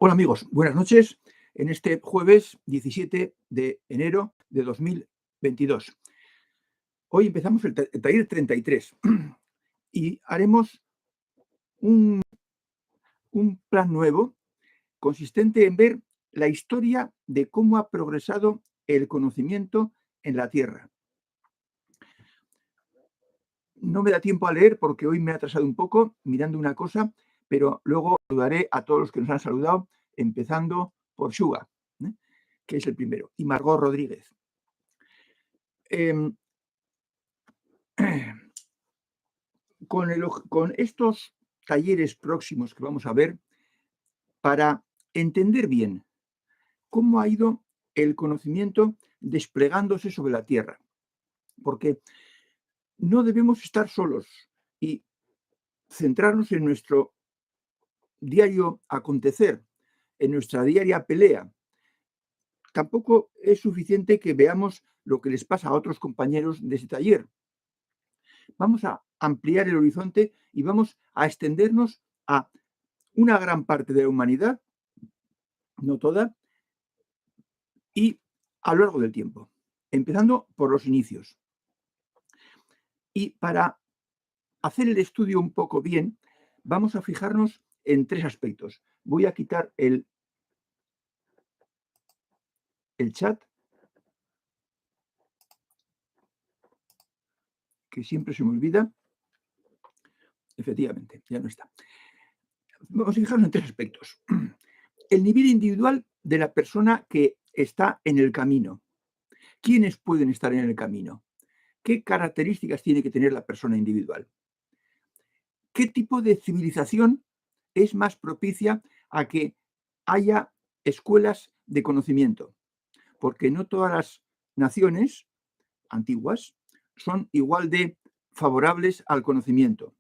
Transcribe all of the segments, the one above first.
Hola amigos, buenas noches en este jueves 17 de enero de 2022. Hoy empezamos el taller 33 y haremos un, un plan nuevo consistente en ver la historia de cómo ha progresado el conocimiento en la Tierra. No me da tiempo a leer porque hoy me he atrasado un poco mirando una cosa, pero luego saludaré a todos los que nos han saludado, empezando por Shuga, ¿eh? Que es el primero, y Margot Rodríguez. Con estos talleres próximos que vamos a ver, para entender bien cómo ha ido el conocimiento desplegándose sobre la Tierra, porque no debemos estar solos y centrarnos en nuestro diario acontecer, en nuestra diaria pelea. Tampoco es suficiente que veamos lo que les pasa a otros compañeros de ese taller. Vamos a ampliar el horizonte y vamos a extendernos a una gran parte de la humanidad, no toda, y a lo largo del tiempo, empezando por los inicios. Y para hacer el estudio un poco bien, vamos a fijarnos en tres aspectos. Voy a quitar el chat, que siempre se me olvida. Efectivamente, ya no está. Vamos a fijarnos en tres aspectos. El nivel individual de la persona que está en el camino. ¿Quiénes pueden estar en el camino? ¿Qué características tiene que tener la persona individual? ¿Qué tipo de civilización es más propicia a que haya escuelas de conocimiento? Porque no todas las naciones antiguas son igual de favorables al conocimiento.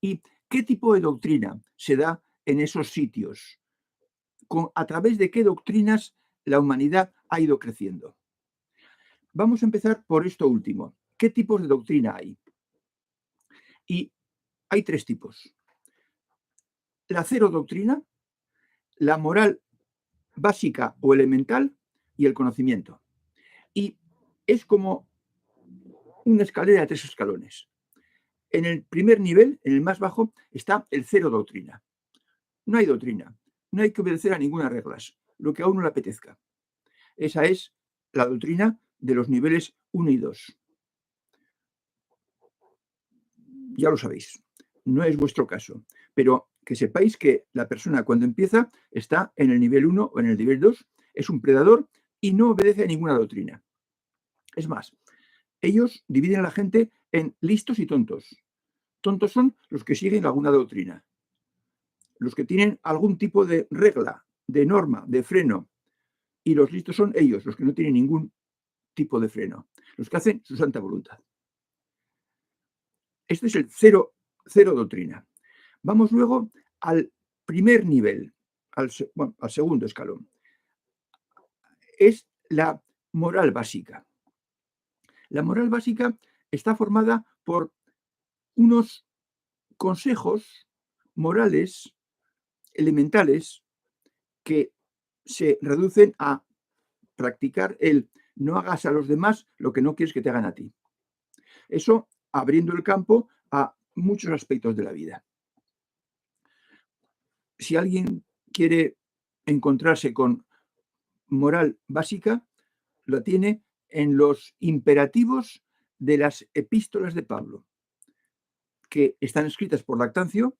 ¿Y qué tipo de doctrina se da en esos sitios? ¿A través de qué doctrinas la humanidad ha ido creciendo? Vamos a empezar por esto último. ¿Qué tipos de doctrina hay? Y hay tres tipos. La cero doctrina, la moral básica o elemental y el conocimiento. Y es como una escalera de tres escalones. En el primer nivel, en el más bajo, está el cero doctrina. No hay doctrina, no hay que obedecer a ninguna regla, lo que a uno le apetezca. Esa es la doctrina de los niveles 1 y 2. Ya lo sabéis, no es vuestro caso, pero que sepáis que la persona cuando empieza está en el nivel 1 o en el nivel 2, es un predador y no obedece a ninguna doctrina. Es más, ellos dividen a la gente en listos y tontos. Tontos son los que siguen alguna doctrina, los que tienen algún tipo de regla, de norma, de freno, y los listos son ellos, los que no tienen ningún tipo de freno, los que hacen su santa voluntad. Este es el cero doctrina. Vamos luego al primer nivel, al segundo escalón. Es la moral básica. La moral básica está formada por unos consejos morales elementales que se reducen a practicar el no hagas a los demás lo que no quieres que te hagan a ti. Eso abriendo el campo a muchos aspectos de la vida. Si alguien quiere encontrarse con moral básica, lo tiene en los imperativos de las epístolas de Pablo, que están escritas por Lactancio.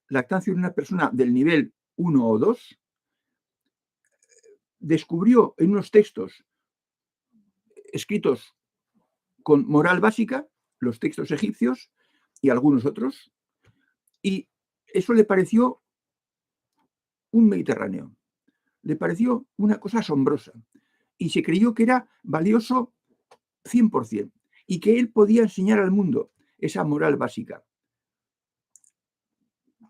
Lactancio, una persona del nivel 1 o 2, descubrió en unos textos escritos con moral básica, los textos egipcios y algunos otros, y eso le pareció un Mediterráneo, le pareció una cosa asombrosa y se creyó que era valioso 100% y que él podía enseñar al mundo esa moral básica.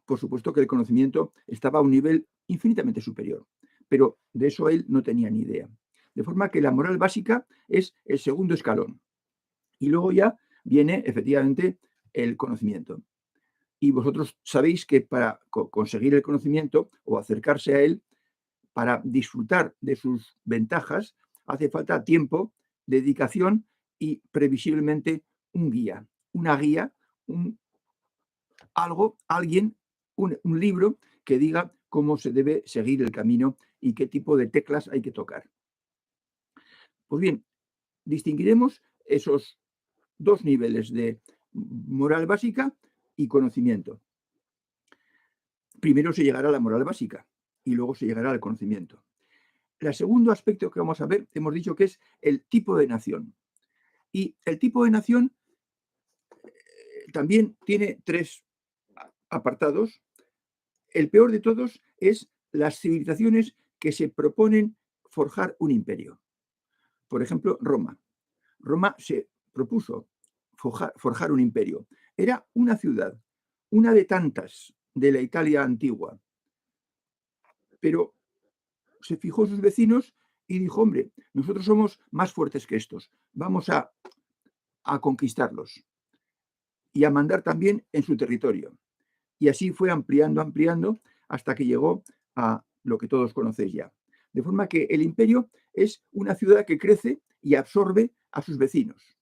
Por supuesto que el conocimiento estaba a un nivel infinitamente superior, pero de eso él no tenía ni idea. De forma que la moral básica es el segundo escalón. Y luego ya viene efectivamente el conocimiento. Y vosotros sabéis que para conseguir el conocimiento o acercarse a él, para disfrutar de sus ventajas, hace falta tiempo, dedicación y previsiblemente un guía, una guía, alguien, un libro que diga cómo se debe seguir el camino y qué tipo de teclas hay que tocar. Pues bien, distinguiremos esos dos niveles de moral básica y conocimiento. Primero se llegará a la moral básica y luego se llegará al conocimiento. El segundo aspecto que vamos a ver, hemos dicho que es el tipo de nación. Y el tipo de nación también tiene tres apartados. El peor de todos es las civilizaciones que se proponen forjar un imperio. Por ejemplo, Roma. Roma se propuso forjar un imperio. Era una ciudad, una de tantas de la Italia antigua, pero se fijó en sus vecinos y dijo, hombre, nosotros somos más fuertes que estos, vamos a conquistarlos y a mandar también en su territorio. Y así fue ampliando, ampliando, hasta que llegó a lo que todos conocéis ya. De forma que el imperio es una ciudad que crece y absorbe a sus vecinos.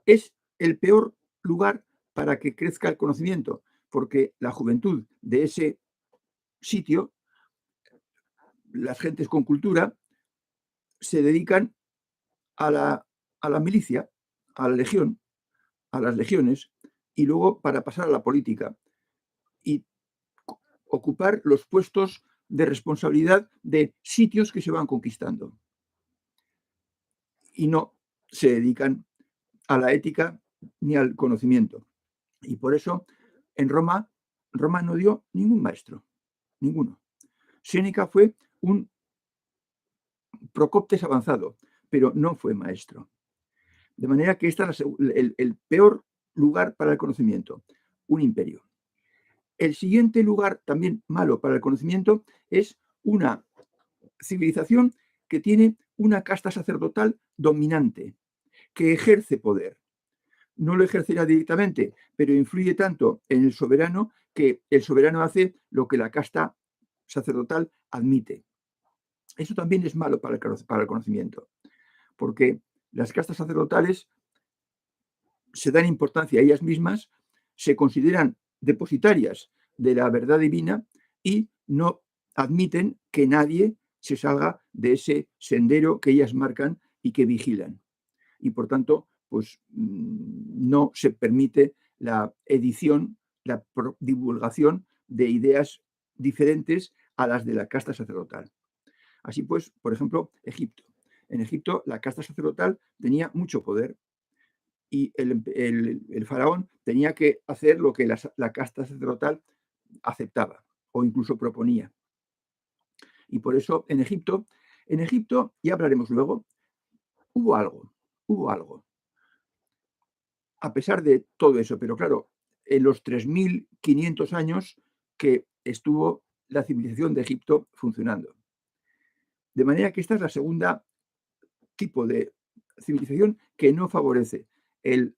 Es el peor lugar para que crezca el conocimiento, porque la juventud de ese sitio, las gentes con cultura, se dedican a la milicia, a la legión, a las legiones, y luego para pasar a la política y ocupar los puestos de responsabilidad de sitios que se van conquistando. Y no se dedican a la ética ni al conocimiento. Y por eso en Roma no dio ningún maestro, ninguno. Séneca fue un Procoptes avanzado, pero no fue maestro. De manera que este es el peor lugar para el conocimiento, un imperio. El siguiente lugar también malo para el conocimiento es una civilización que tiene una casta sacerdotal dominante, que ejerce poder. No lo ejercerá directamente, pero influye tanto en el soberano que el soberano hace lo que la casta sacerdotal admite. Eso también es malo para el conocimiento, porque las castas sacerdotales se dan importancia a ellas mismas, se consideran depositarias de la verdad divina y no admiten que nadie se salga de ese sendero que ellas marcan y que vigilan. Y por tanto, pues no se permite la edición, la divulgación de ideas diferentes a las de la casta sacerdotal. Así pues, por ejemplo, Egipto. En Egipto la casta sacerdotal tenía mucho poder y el faraón tenía que hacer lo que la casta sacerdotal aceptaba o incluso proponía. Y por eso en Egipto, ya hablaremos luego, hubo algo. A pesar de todo eso, pero claro, en los 3.500 años que estuvo la civilización de Egipto funcionando. De manera que esta es la segunda tipo de civilización que no favorece el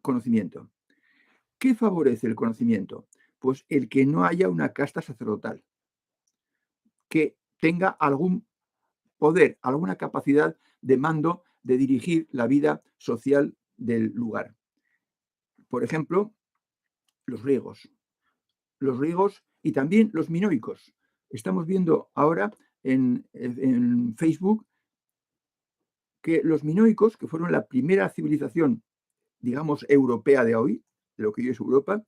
conocimiento. ¿Qué favorece el conocimiento? Pues el que no haya una casta sacerdotal, que tenga algún poder, alguna capacidad de mando de dirigir la vida social del lugar. Por ejemplo, los griegos. Los griegos y también los minoicos. Estamos viendo ahora en Facebook que los minoicos, que fueron la primera civilización, digamos, europea de hoy, de lo que hoy es Europa,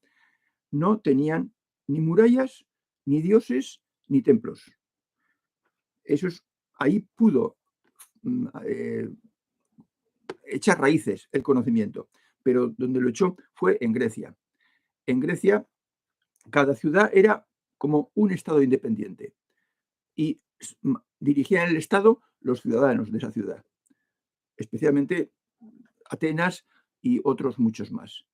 no tenían ni murallas, ni dioses, ni templos. Ahí pudo echar raíces el conocimiento, pero donde lo echó fue en Grecia. En Grecia, cada ciudad era como un estado independiente y dirigían el estado los ciudadanos de esa ciudad, especialmente Atenas y otros muchos más.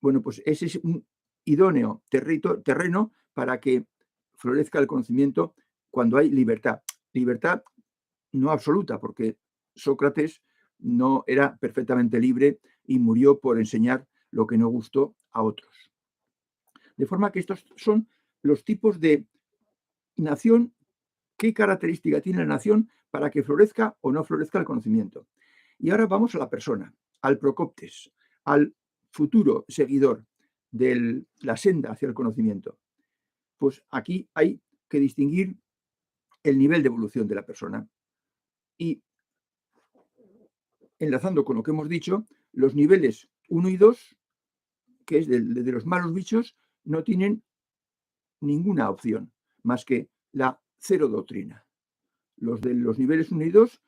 Bueno, pues ese es un idóneo terreno para que florezca el conocimiento cuando hay libertad. Libertad no absoluta, porque Sócrates no era perfectamente libre y murió por enseñar lo que no gustó a otros. De forma que estos son los tipos de nación, qué característica tiene la nación para que florezca o no florezca el conocimiento. Y ahora vamos a la persona, al Procoptes, al futuro seguidor de la senda hacia el conocimiento. Pues aquí hay que distinguir el nivel de evolución de la persona. Y enlazando con lo que hemos dicho, los niveles 1 y 2, que es de los malos bichos, no tienen ninguna opción más que la cero doctrina. Los de los niveles 1 y 2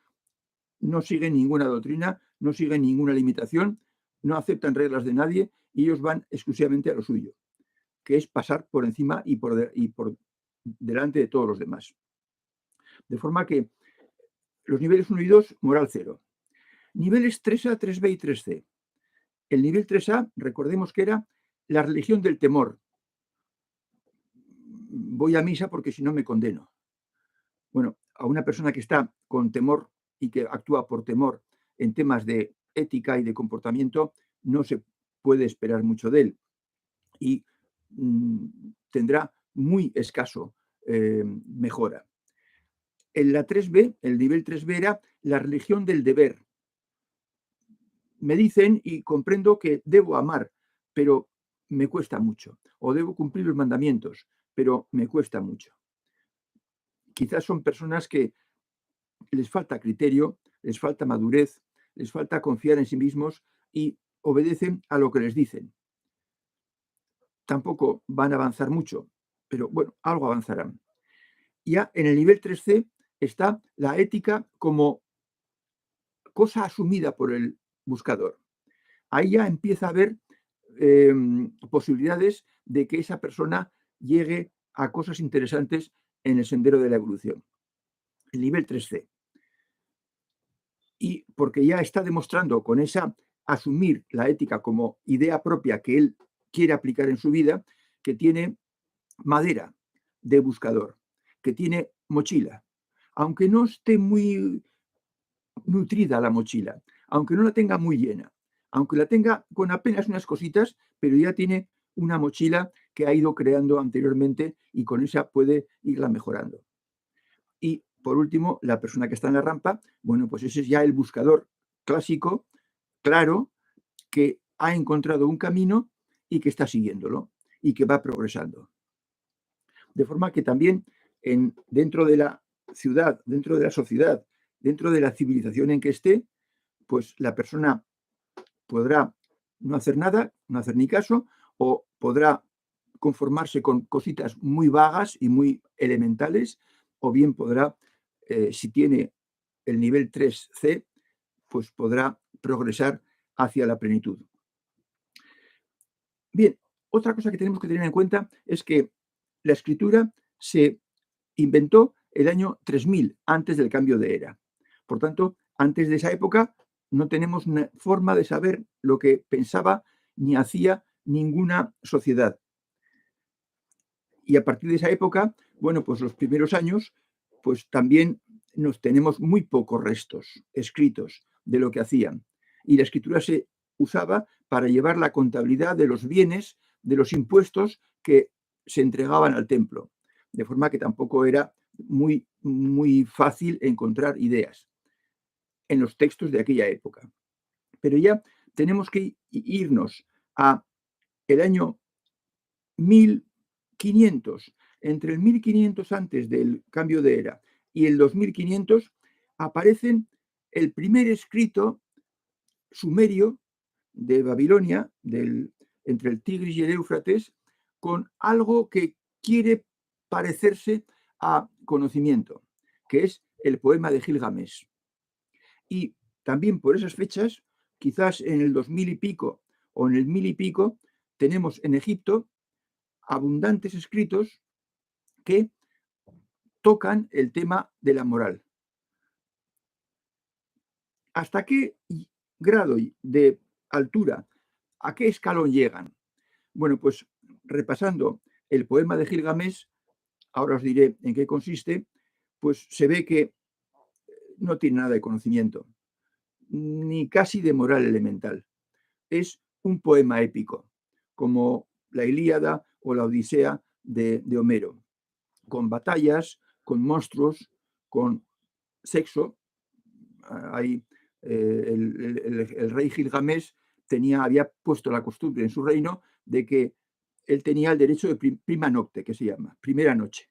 no siguen ninguna doctrina, no siguen ninguna limitación, no aceptan reglas de nadie y ellos van exclusivamente a lo suyo, que es pasar por encima y por delante de todos los demás. De forma que los niveles 1 y 2, moral cero. Niveles 3A, 3B y 3C. El nivel 3A, recordemos que era la religión del temor. Voy a misa porque si no me condeno. Bueno, a una persona que está con temor y que actúa por temor en temas de ética y de comportamiento, no se puede esperar mucho de él y tendrá muy escaso mejora. En la 3B, el nivel 3B era la religión del deber. Me dicen y comprendo que debo amar, pero me cuesta mucho. O debo cumplir los mandamientos, pero me cuesta mucho. Quizás son personas que les falta criterio, les falta madurez, les falta confiar en sí mismos y obedecen a lo que les dicen. Tampoco van a avanzar mucho, pero bueno, algo avanzarán. Ya en el nivel 3C está la ética como cosa asumida por el buscador. Ahí ya empieza a haber posibilidades de que esa persona llegue a cosas interesantes en el sendero de la evolución. El nivel 3C. Y porque ya está demostrando con esa asumir la ética como idea propia que él quiere aplicar en su vida, que tiene madera de buscador, que tiene mochila, aunque no esté muy nutrida la mochila, aunque no la tenga muy llena, aunque la tenga con apenas unas cositas, pero ya tiene una mochila que ha ido creando anteriormente y con esa puede irla mejorando. Y por último, la persona que está en la rampa, bueno, pues ese es ya el buscador clásico, claro, que ha encontrado un camino y que está siguiéndolo y que va progresando. De forma que también dentro de la ciudad, dentro de la sociedad, dentro de la civilización en que esté, pues la persona podrá no hacer nada, no hacer ni caso, o podrá conformarse con cositas muy vagas y muy elementales, o bien podrá, si tiene el nivel 3C, pues podrá progresar hacia la plenitud. Bien, otra cosa que tenemos que tener en cuenta es que la escritura se inventó el año 3000, antes del cambio de era. Por tanto, antes de esa época no tenemos una forma de saber lo que pensaba ni hacía ninguna sociedad. Y a partir de esa época, bueno, pues los primeros años, pues también nos tenemos muy pocos restos escritos de lo que hacían. Y la escritura se usaba para llevar la contabilidad de los bienes, de los impuestos que se entregaban al templo. De forma que tampoco era muy fácil encontrar ideas en los textos de aquella época. Pero ya tenemos que irnos a el año 1500. Entre el 1500 antes del cambio de era y el 2500 aparecen el primer escrito sumerio de Babilonia, entre el Tigris y el Éufrates, con algo que quiere parecerse a conocimiento, que es el poema de Gilgamesh. Y también por esas fechas, quizás en el 2000 y pico o en el 1000 y pico, tenemos en Egipto abundantes escritos que tocan el tema de la moral. ¿Hasta qué grado de altura, a qué escalón llegan? Bueno, pues repasando el poema de Gilgamesh, ahora os diré en qué consiste, pues se ve que no tiene nada de conocimiento, ni casi de moral elemental. Es un poema épico, como la Ilíada o la Odisea de Homero, con batallas, con monstruos, con sexo. Hay, el rey Gilgamesh había puesto la costumbre en su reino de que él tenía el derecho de prima nocte, que se llama, primera noche.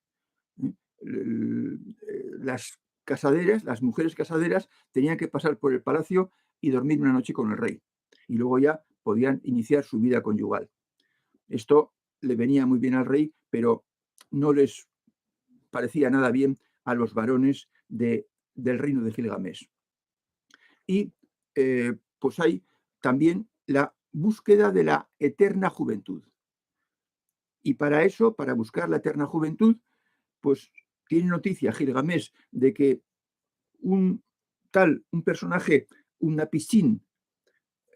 Las casaderas, las mujeres casaderas, tenían que pasar por el palacio y dormir una noche con el rey. Y luego ya podían iniciar su vida conyugal. Esto le venía muy bien al rey, pero no les parecía nada bien a los varones del reino de Gilgamesh. Y pues hay también la búsqueda de la eterna juventud. Y para eso, para buscar la eterna juventud, pues tiene noticia Gilgamesh de que un personaje, un Napisín,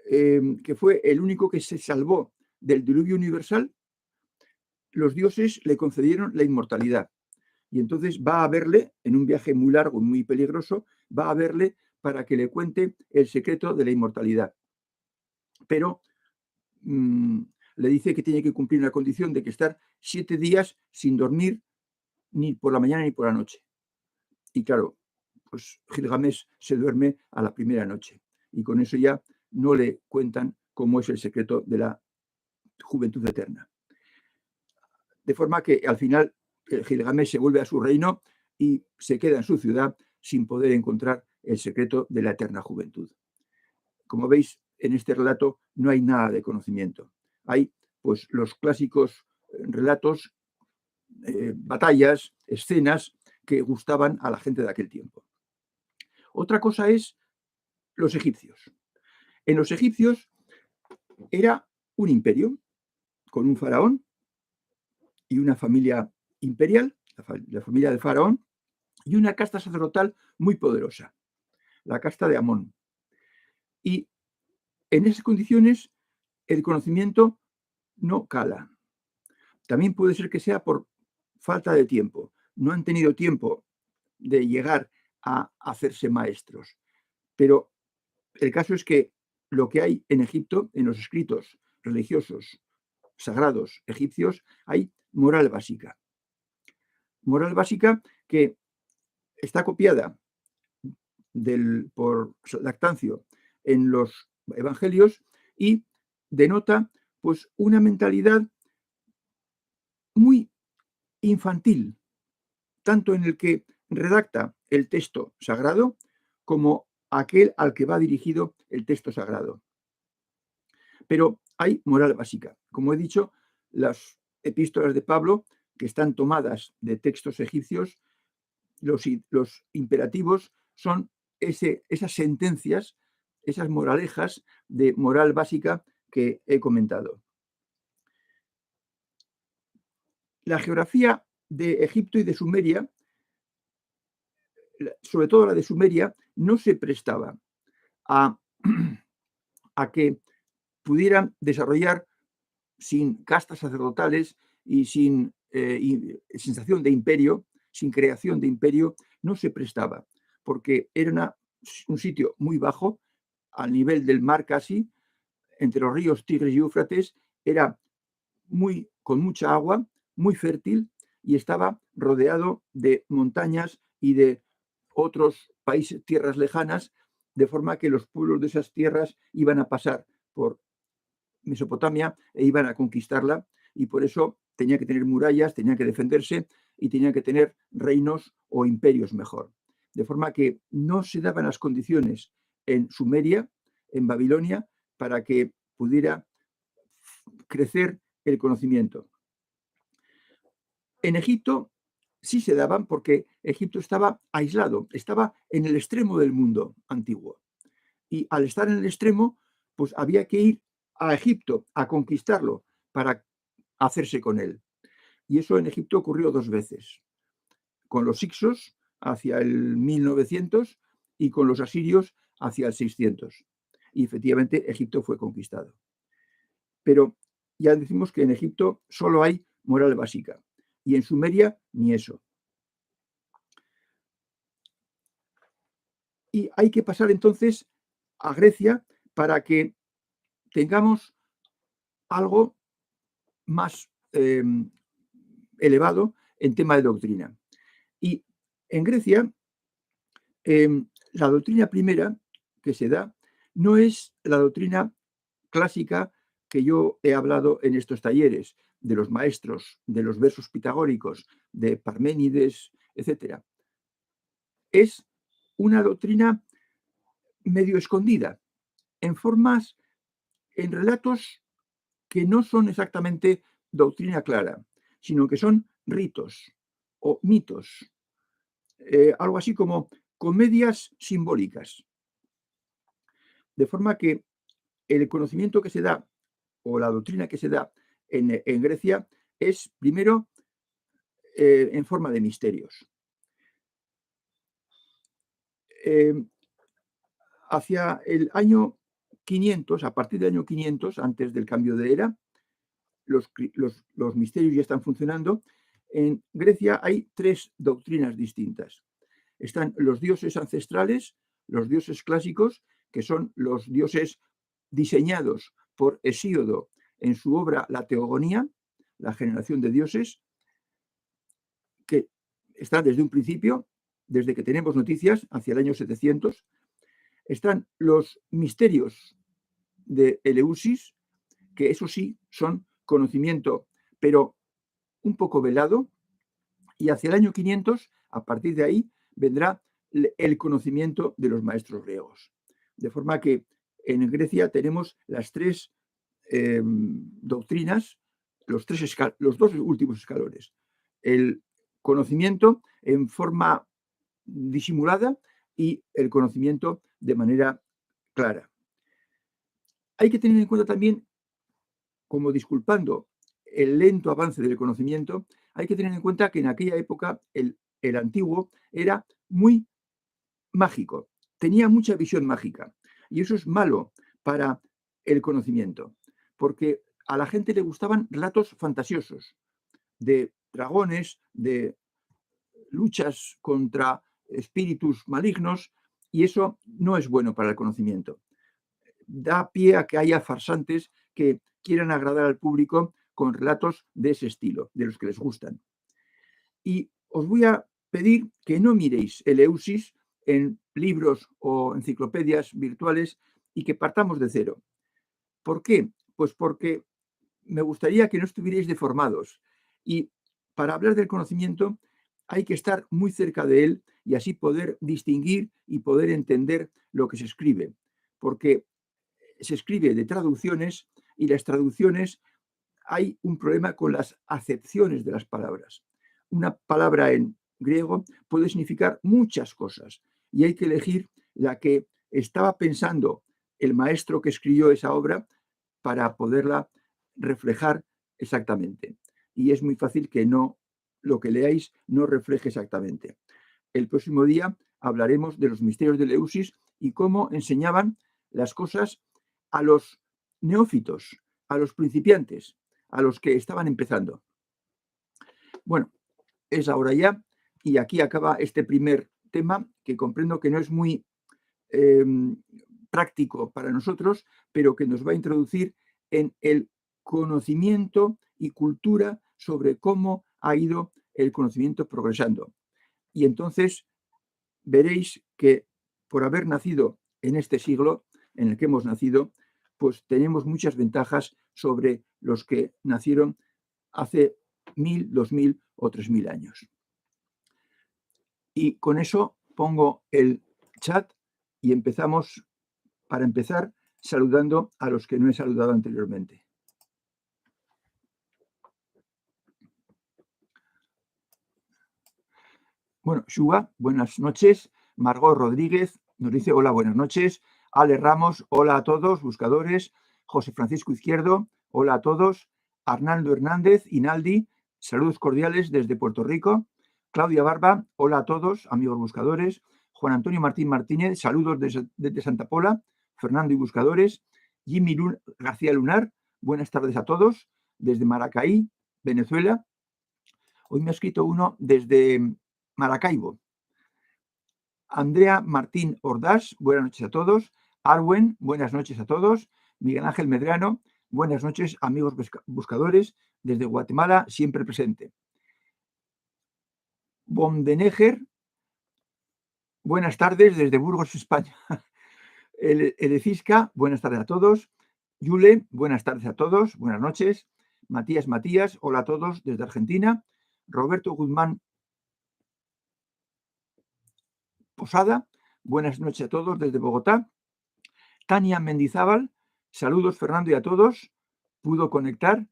que fue el único que se salvó del diluvio universal, los dioses le concedieron la inmortalidad. Y entonces va a verle, en un viaje muy largo, muy peligroso, va a verle para que le cuente el secreto de la inmortalidad. Pero le dice que tiene que cumplir una condición de que estar 7 días sin dormir ni por la mañana ni por la noche. Y claro, pues Gilgamesh se duerme a la primera noche. Y con eso ya no le cuentan cómo es el secreto de la juventud eterna. De forma que al final Gilgamesh se vuelve a su reino y se queda en su ciudad sin poder encontrar el secreto de la eterna juventud. Como veis, en este relato no hay nada de conocimiento. Hay pues los clásicos relatos, batallas, escenas que gustaban a la gente de aquel tiempo. Otra cosa es los egipcios. En los egipcios era un imperio con un faraón y una familia imperial, la familia del faraón, y una casta sacerdotal muy poderosa, la casta de Amón. Y en esas condiciones el conocimiento no cala. También puede ser que sea por falta de tiempo. No han tenido tiempo de llegar a hacerse maestros. Pero el caso es que lo que hay en Egipto, en los escritos religiosos sagrados egipcios, hay moral básica. Moral básica que está copiada por Lactancio en los evangelios y denota pues una mentalidad muy infantil, tanto en el que redacta el texto sagrado como aquel al que va dirigido el texto sagrado. Pero hay moral básica. Como he dicho, las epístolas de Pablo, que están tomadas de textos egipcios, los imperativos son esas sentencias, esas moralejas de moral básica que he comentado. La geografía de Egipto y de Sumeria, sobre todo la de Sumeria, no se prestaba a que pudieran desarrollar sin castas sacerdotales y sin sensación de imperio, sin creación de imperio, no se prestaba, porque era un sitio muy bajo, al nivel del mar casi, entre los ríos Tigris y Éufrates, era con mucha agua, muy fértil, y estaba rodeado de montañas y de otros países, tierras lejanas, de forma que los pueblos de esas tierras iban a pasar por Mesopotamia e iban a conquistarla, y por eso tenía que tener murallas, tenía que defenderse y tenía que tener reinos o imperios mejor. De forma que no se daban las condiciones en Sumeria, en Babilonia, para que pudiera crecer el conocimiento. En Egipto sí se daban porque Egipto estaba aislado, estaba en el extremo del mundo antiguo. Y al estar en el extremo, pues había que ir a Egipto a conquistarlo para hacerse con él. Y eso en Egipto ocurrió 2 veces, con los hicsos hacia el 1900 y con los asirios hacia el 600. Y efectivamente Egipto fue conquistado. Pero ya decimos que en Egipto solo hay moral básica y en Sumeria ni eso. Y hay que pasar entonces a Grecia para que tengamos algo más elevado en tema de doctrina. Y en Grecia, la doctrina primera que se da no es la doctrina clásica que yo he hablado en estos talleres, de los maestros, de los versos pitagóricos, de Parménides, etc. Es una doctrina medio escondida, en formas, en relatos que no son exactamente doctrina clara, sino que son ritos o mitos, algo así como comedias simbólicas. De forma que el conocimiento que se da o la doctrina que se da en Grecia es primero en forma de misterios. Hacia el año 500, a partir del año 500, antes del cambio de era, los misterios ya están funcionando. En Grecia hay tres doctrinas distintas. Están los dioses ancestrales, los dioses clásicos, que son los dioses diseñados por Hesíodo en su obra La Teogonía, la generación de dioses, que está desde un principio, desde que tenemos noticias, hacia el año 700. Están los misterios de Eleusis, que eso sí son conocimiento, pero un poco velado, y hacia el año 500, a partir de ahí, vendrá el conocimiento de los maestros griegos. De forma que en Grecia tenemos las tres doctrinas, los dos últimos escalones. El conocimiento en forma disimulada y el conocimiento de manera clara. Hay que tener en cuenta también, como disculpando el lento avance del conocimiento, hay que tener en cuenta que en aquella época el antiguo era muy mágico, tenía mucha visión mágica. Y eso es malo para el conocimiento, porque a la gente le gustaban relatos fantasiosos de dragones, de luchas contra espíritus malignos, y eso no es bueno para el conocimiento. Da pie a que haya farsantes que quieran agradar al público con relatos de ese estilo, de los que les gustan. Y os voy a pedir que no miréis Eleusis en libros o enciclopedias virtuales y que partamos de cero. ¿Por qué? Pues porque me gustaría que no estuvierais deformados. Y para hablar del conocimiento hay que estar muy cerca de él y así poder distinguir y poder entender lo que se escribe. Porque se escribe de traducciones y las traducciones hay un problema con las acepciones de las palabras. Una palabra en griego puede significar muchas cosas y hay que elegir la que estaba pensando el maestro que escribió esa obra para poderla reflejar exactamente. Y es muy fácil que no lo que leáis no refleje exactamente. El próximo día hablaremos de los misterios de Eleusis y cómo enseñaban las cosas a los neófitos, a los principiantes, a los que estaban empezando. Bueno, es ahora ya, y aquí acaba este primer tema, que comprendo que no es muy práctico para nosotros, pero que nos va a introducir en el conocimiento y cultura sobre cómo ha ido el conocimiento progresando. Y entonces veréis que por haber nacido en este siglo en el que hemos nacido, pues tenemos muchas ventajas sobre los que nacieron hace 1000, 2000 o 3000 años. Y con eso pongo el chat y empezamos, para empezar, saludando a los que no he saludado anteriormente. Bueno, Shua, buenas noches. Margot Rodríguez nos dice hola, buenas noches. Ale Ramos, hola a todos, buscadores. José Francisco Izquierdo, hola a todos. Arnaldo Hernández, Inaldi, saludos cordiales desde Puerto Rico. Claudia Barba, hola a todos, amigos buscadores. Juan Antonio Martín Martínez, saludos desde Santa Pola. Fernando y buscadores. Jimmy García Lunar, buenas tardes a todos, desde Maracay, Venezuela. Hoy me ha escrito uno desde Maracaibo. Andrea Martín Ordaz, buenas noches a todos. Arwen, buenas noches a todos. Miguel Ángel Medrano, buenas noches, amigos buscadores. desde Guatemala, siempre presente. Bomdeneger, buenas tardes desde Burgos, España. Elecisca, buenas tardes a todos. Yule, buenas tardes a todos, buenas noches. Matías, hola a todos desde Argentina. Roberto Guzmán Posada, buenas noches a todos desde Bogotá. Tania Mendizábal, saludos Fernando y a todos. Pudo conectar.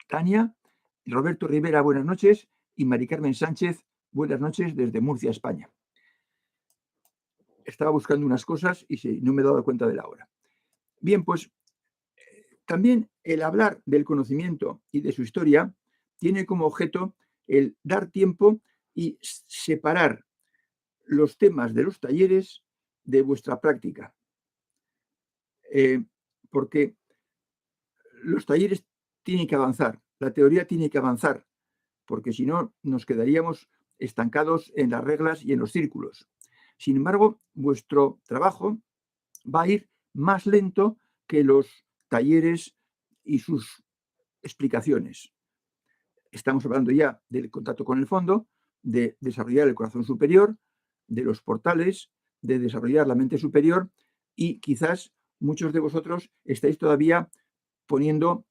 Tania. Roberto Rivera, buenas noches. Y Mari Carmen Sánchez, buenas noches desde Murcia, España. Estaba buscando unas cosas y no me he dado cuenta de la hora. Bien, pues también el hablar del conocimiento y de su historia tiene como objeto el dar tiempo y separar los temas de los talleres de vuestra práctica. Porque los talleres tienen que avanzar, la teoría tiene que avanzar, porque si no nos quedaríamos estancados en las reglas y en los círculos. Sin embargo, vuestro trabajo va a ir más lento que los talleres y sus explicaciones. Estamos hablando ya del contacto con el fondo, de desarrollar el corazón superior, de los portales, de desarrollar la mente superior y quizás muchos de vosotros estáis todavía poniendo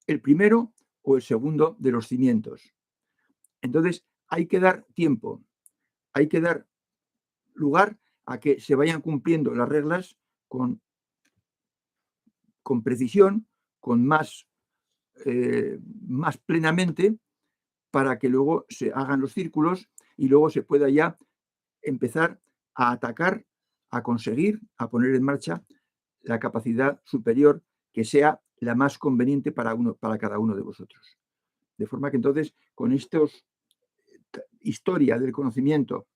el primero o el segundo de los cimientos. Entonces, hay que dar tiempo, hay que dar lugar a que se vayan cumpliendo las reglas con precisión, con más plenamente, para que luego se hagan los círculos y luego se pueda ya empezar a atacar, a conseguir, a poner en marcha la capacidad superior que sea la más conveniente para cada uno de vosotros. De forma que entonces, con estos historia del conocimiento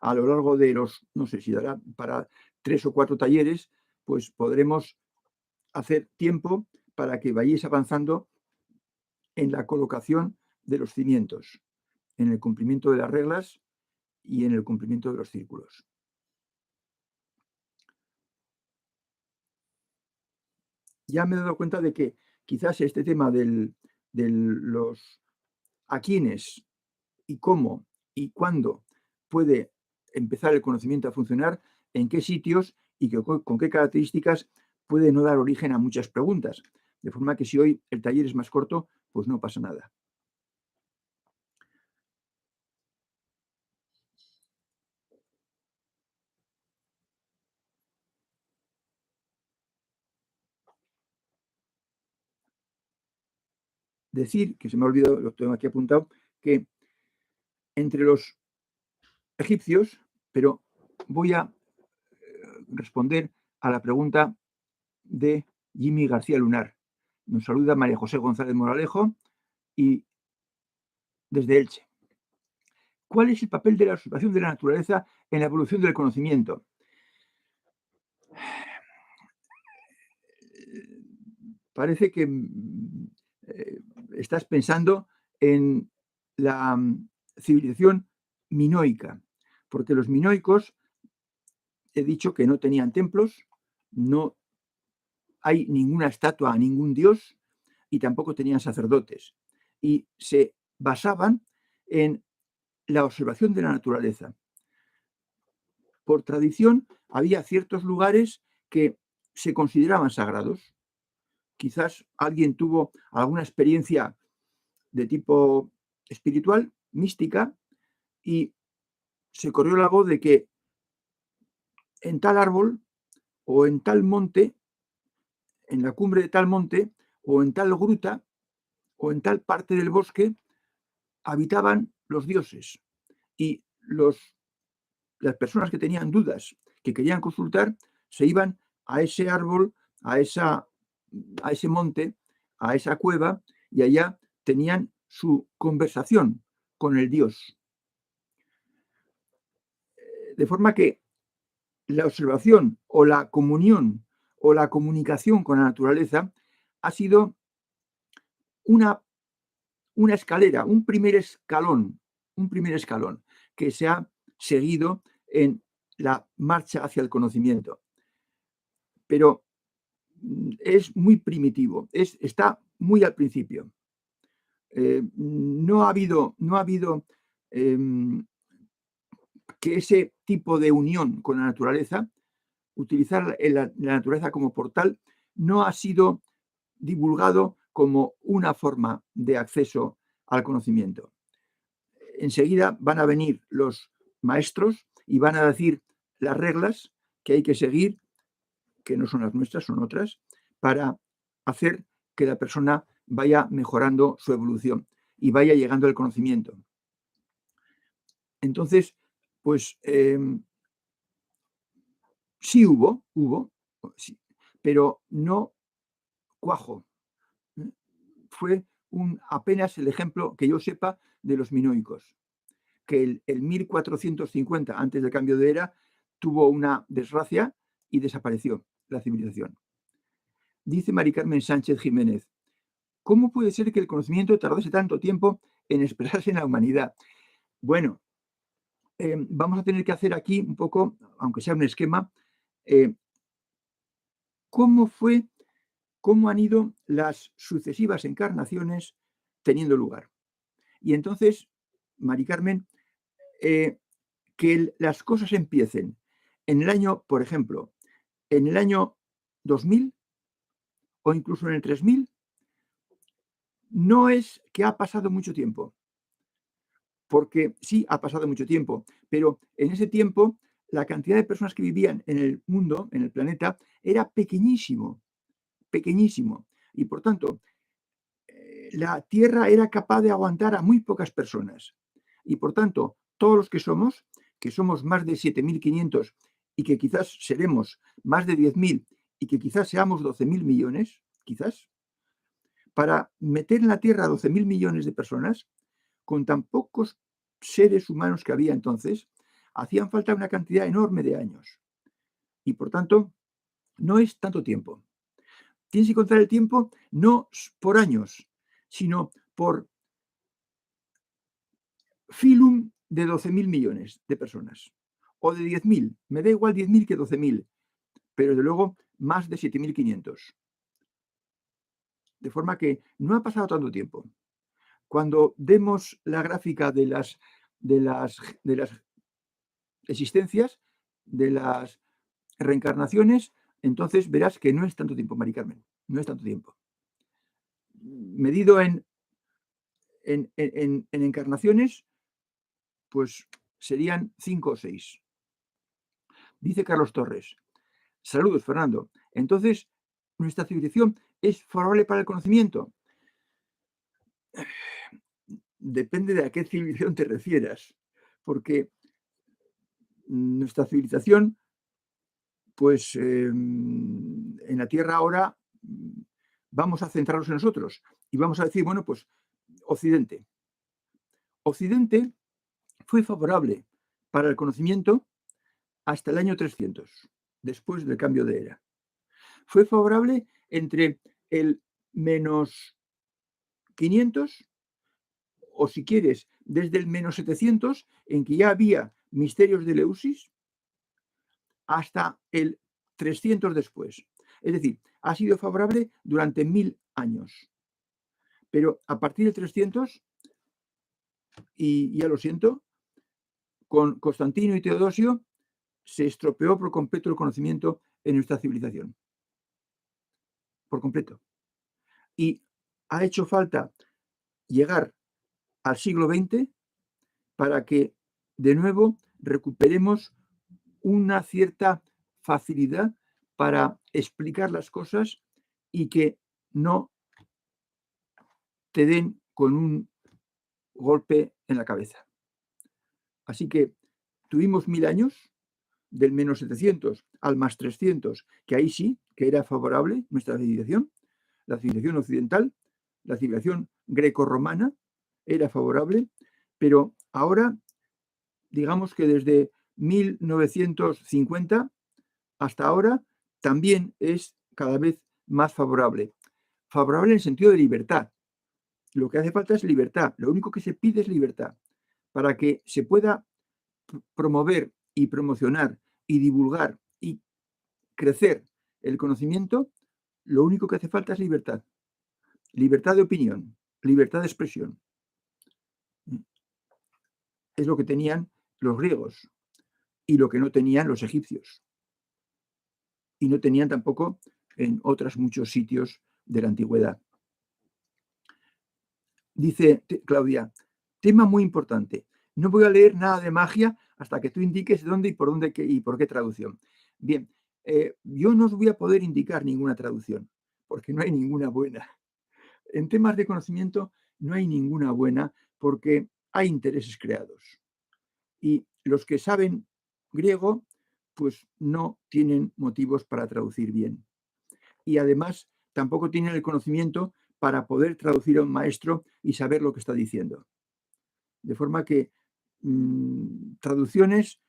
a lo largo de los, no sé si dará para 3 o 4 talleres, pues podremos hacer tiempo para que vayáis avanzando en la colocación de los cimientos, en el cumplimiento de las reglas y en el cumplimiento de los círculos. Ya me he dado cuenta de que quizás este tema de los a quiénes y cómo y cuándo puede empezar el conocimiento a funcionar, en qué sitios y con qué características puede no dar origen a muchas preguntas. De forma que si hoy el taller es más corto, pues no pasa nada. Decir, que se me ha olvidado, lo tengo aquí apuntado, que entre los egipcios, pero voy a responder a la pregunta de Jimmy García Lunar. Nos saluda María José González Moralejo y desde Elche. ¿Cuál es el papel de la observación de la naturaleza en la evolución del conocimiento? Parece que estás pensando en la civilización minoica, porque los minoicos, he dicho que no tenían templos, no hay ninguna estatua a ningún dios y tampoco tenían sacerdotes. Y se basaban en la observación de la naturaleza. Por tradición, había ciertos lugares que se consideraban sagrados. Quizás alguien tuvo alguna experiencia de tipo espiritual, mística, y se corrió la voz de que en tal árbol o en tal monte, en la cumbre de tal monte, o en tal gruta, o en tal parte del bosque, habitaban los dioses. Y las personas que tenían dudas, que querían consultar, se iban a ese árbol, a ese monte, a esa cueva, y allá tenían su conversación con el dios. De forma que la observación o la comunión o la comunicación con la naturaleza ha sido una escalera, un primer escalón que se ha seguido en la marcha hacia el conocimiento. Pero es muy primitivo, está muy al principio. No ha habido que ese tipo de unión con la naturaleza, utilizar la naturaleza como portal, no ha sido divulgado como una forma de acceso al conocimiento. Enseguida van a venir los maestros y van a decir las reglas que hay que seguir, que no son las nuestras, son otras, para hacer que la persona vaya mejorando su evolución y vaya llegando al conocimiento. Entonces, pues sí hubo, sí, pero no cuajo. Fue apenas el ejemplo que yo sepa de los minoicos, que el 1450, antes del cambio de era, tuvo una desgracia y desapareció la civilización. Dice Mari Carmen Sánchez Jiménez, ¿cómo puede ser que el conocimiento tardase tanto tiempo en expresarse en la humanidad? Bueno, vamos a tener que hacer aquí un poco, aunque sea un esquema, cómo han ido las sucesivas encarnaciones teniendo lugar. Y entonces, Mari Carmen, que las cosas empiecen en el año, por ejemplo, en el año 2000 o incluso en el 3000, no es que ha pasado mucho tiempo, porque sí ha pasado mucho tiempo, pero en ese tiempo la cantidad de personas que vivían en el mundo, en el planeta, era pequeñísimo, pequeñísimo. Y por tanto, la Tierra era capaz de aguantar a muy pocas personas. Y por tanto, todos los que somos más de 7.500 y que quizás seremos más de 10.000 y que quizás seamos 12.000 millones, quizás, para meter en la Tierra a 12.000 millones de personas, con tan pocos seres humanos que había entonces, hacían falta una cantidad enorme de años. Y por tanto, no es tanto tiempo. Tienes que contar el tiempo no por años, sino por filum de 12.000 millones de personas. O de 10.000. Me da igual 10.000 que 12.000. Pero desde luego más de 7.500. De forma que no ha pasado tanto tiempo. Cuando demos la gráfica de las existencias, de las reencarnaciones, entonces verás que no es tanto tiempo, Mari Carmen. No es tanto tiempo. Medido en encarnaciones, pues serían 5 o 6. Dice Carlos Torres. Saludos, Fernando. Entonces, ¿nuestra civilización es favorable para el conocimiento? Depende de a qué civilización te refieras, porque nuestra civilización, pues en la Tierra ahora vamos a centrarnos en nosotros y vamos a decir, bueno, pues Occidente. Occidente fue favorable para el conocimiento hasta el año 300, después del cambio de era. Fue favorable entre el menos 500, o si quieres, desde el menos 700, en que ya había misterios de Eleusis, hasta el 300 después. Es decir, ha sido favorable durante 1000 años. Pero a partir del 300, y ya lo siento, con Constantino y Teodosio se estropeó por completo el conocimiento en nuestra civilización. Por completo. Y ha hecho falta llegar al siglo XX para que de nuevo recuperemos una cierta facilidad para explicar las cosas y que no te den con un golpe en la cabeza. Así que tuvimos 1000 años, del menos 700 al más 300, que ahí sí, que era favorable nuestra civilización, la civilización occidental, la civilización grecorromana, era favorable, pero ahora, digamos que desde 1950 hasta ahora, también es cada vez más favorable. Favorable en el sentido de libertad. Lo que hace falta es libertad. Lo único que se pide es libertad. Para que se pueda promover y promocionar y divulgar y crecer el conocimiento, lo único que hace falta es libertad. libertad de opinión, libertad de expresión. Es lo que tenían los griegos y lo que no tenían los egipcios. Y no tenían tampoco en otros muchos sitios de la antigüedad. Dice Claudia, tema muy importante. No voy a leer nada de magia hasta que tú indiques dónde y por dónde y por qué traducción. Bien, yo no os voy a poder indicar ninguna traducción, porque no hay ninguna buena. En temas de conocimiento no hay ninguna buena porque hay intereses creados. Y los que saben griego, pues no tienen motivos para traducir bien. Y además tampoco tienen el conocimiento para poder traducir a un maestro y saber lo que está diciendo. De forma que traducciones,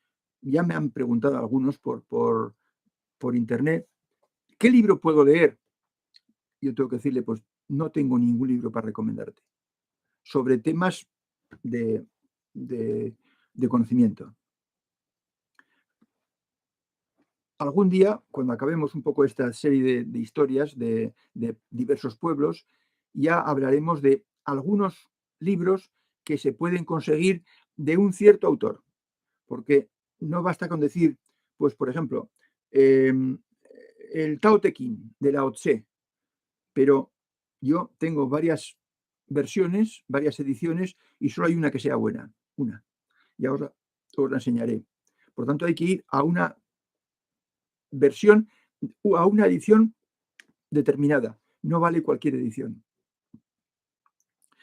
ya me han preguntado algunos por internet, ¿qué libro puedo leer? Yo tengo que decirle, pues no tengo ningún libro para recomendarte sobre temas de conocimiento. Algún día, cuando acabemos un poco esta serie de historias de diversos pueblos, ya hablaremos de algunos libros que se pueden conseguir de un cierto autor, porque no basta con decir, pues por ejemplo, el Tao Te Ching de Lao Tse, pero yo tengo varias versiones, varias ediciones y solo hay una que sea buena, una. Ya os la enseñaré. Por tanto, hay que ir a una versión o a una edición determinada. No vale cualquier edición.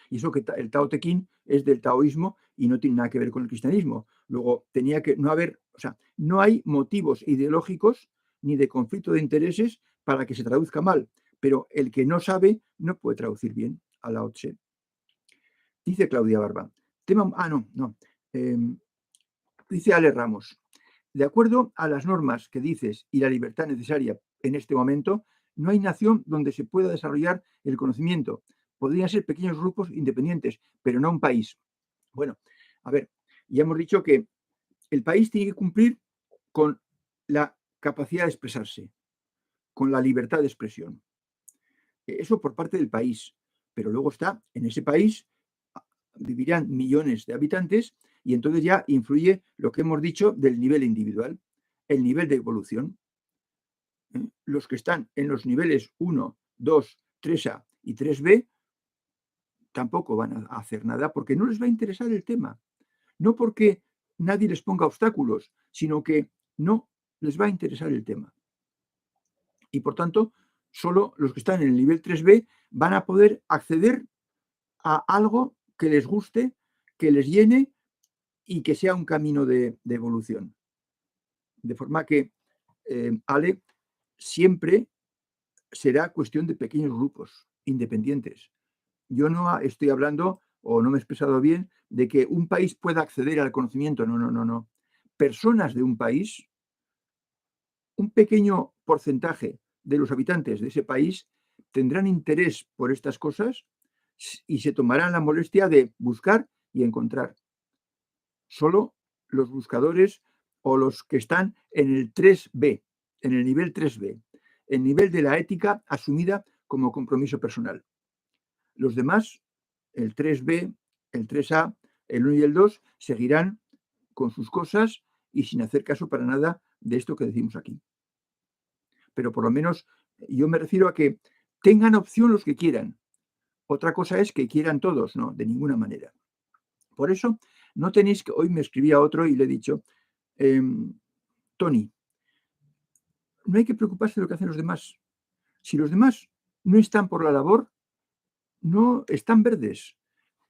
Y eso que el Tao Te Ching es del taoísmo y no tiene nada que ver con el cristianismo. Luego, tenía que no haber, o sea, no hay motivos ideológicos ni de conflicto de intereses para que se traduzca mal, pero el que no sabe no puede traducir bien a Lao Tse. Dice Claudia Barba. Dice Ale Ramos. De acuerdo a las normas que dices y la libertad necesaria en este momento, no hay nación donde se pueda desarrollar el conocimiento. Podrían ser pequeños grupos independientes, pero no un país. Bueno, a ver, ya hemos dicho que el país tiene que cumplir con la capacidad de expresarse, con la libertad de expresión. Eso por parte del país. Pero luego está, en ese país vivirán millones de habitantes y entonces ya influye lo que hemos dicho del nivel individual, el nivel de evolución. Los que están en los niveles 1, 2, 3A y 3B tampoco van a hacer nada porque no les va a interesar el tema. No porque nadie les ponga obstáculos, sino que no les va a interesar el tema. Y por tanto, solo los que están en el nivel 3B van a poder acceder a algo que les guste, que les llene y que sea un camino de evolución. De forma que, Ale, siempre será cuestión de pequeños grupos independientes. Yo no estoy hablando, o no me he expresado bien, de que un país pueda acceder al conocimiento. No, no, no, no. Personas de un país, un pequeño porcentaje de los habitantes de ese país tendrán interés por estas cosas y se tomarán la molestia de buscar y encontrar. Solo los buscadores o los que están en el 3B, en el nivel 3B, el nivel de la ética asumida como compromiso personal. Los demás, el 3B, el 3A, el 1 y el 2, seguirán con sus cosas y sin hacer caso para nada de esto que decimos aquí. Pero por lo menos yo me refiero a que tengan opción los que quieran. Otra cosa es que quieran todos, no, de ninguna manera. Por eso, no tenéis que, hoy me escribía otro y le he dicho, Tony, no hay que preocuparse de lo que hacen los demás. Si los demás no están por la labor, no están verdes,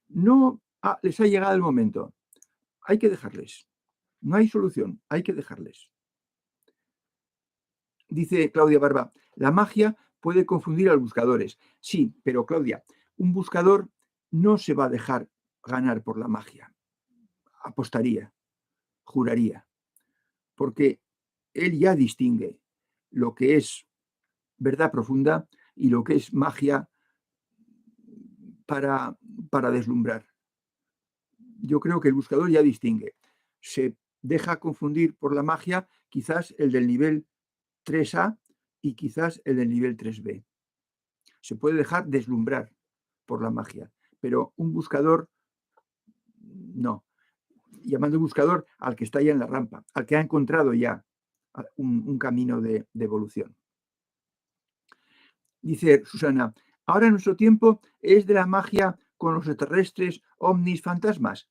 no les ha llegado el momento. Hay que dejarles. No hay solución, hay que dejarles. Dice Claudia Barba, la magia puede confundir a los buscadores. Sí, pero Claudia, un buscador no se va a dejar ganar por la magia. Apostaría, juraría, porque él ya distingue lo que es verdad profunda y lo que es magia para deslumbrar. Yo creo que el buscador ya distingue. Se deja confundir por la magia quizás el del nivel 3A y quizás el del nivel 3B. Se puede dejar deslumbrar por la magia, pero un buscador no. Llamando buscador al que está ya en la rampa, al que ha encontrado ya un camino de evolución. Dice Susana, ahora nuestro tiempo es de la magia con los extraterrestres, ovnis, fantasmas.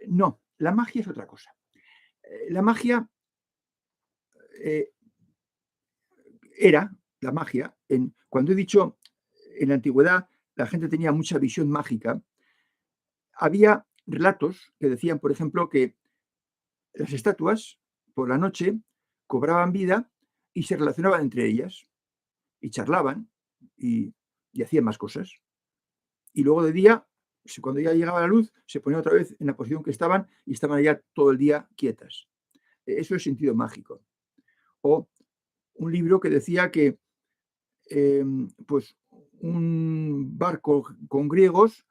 No, la magia es otra cosa. La magia era la magia. Cuando he dicho en la antigüedad la gente tenía mucha visión mágica, había relatos que decían, por ejemplo, que las estatuas por la noche cobraban vida y se relacionaban entre ellas y charlaban y, y hacían más cosas. Y luego de día, cuando ya llegaba la luz, se ponían otra vez en la posición que estaban y estaban allá todo el día quietas. Eso es sentido mágico. O un libro que decía que pues un barco con griegos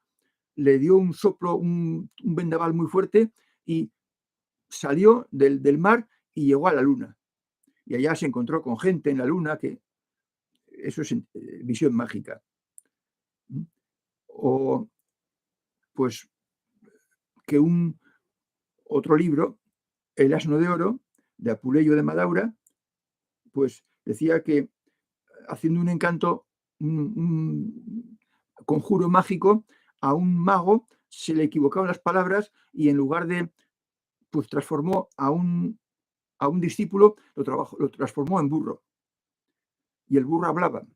le dio un soplo, un vendaval muy fuerte y salió del mar y llegó a la luna. Y allá se encontró con gente en la luna, que eso es visión mágica. O pues que otro libro, El asno de oro, de Apuleyo de Madaura, pues decía que haciendo un encanto, un conjuro mágico, a un mago se le equivocaban las palabras y en lugar de, pues transformó a un discípulo, lo transformó en burro. Y el burro hablaba.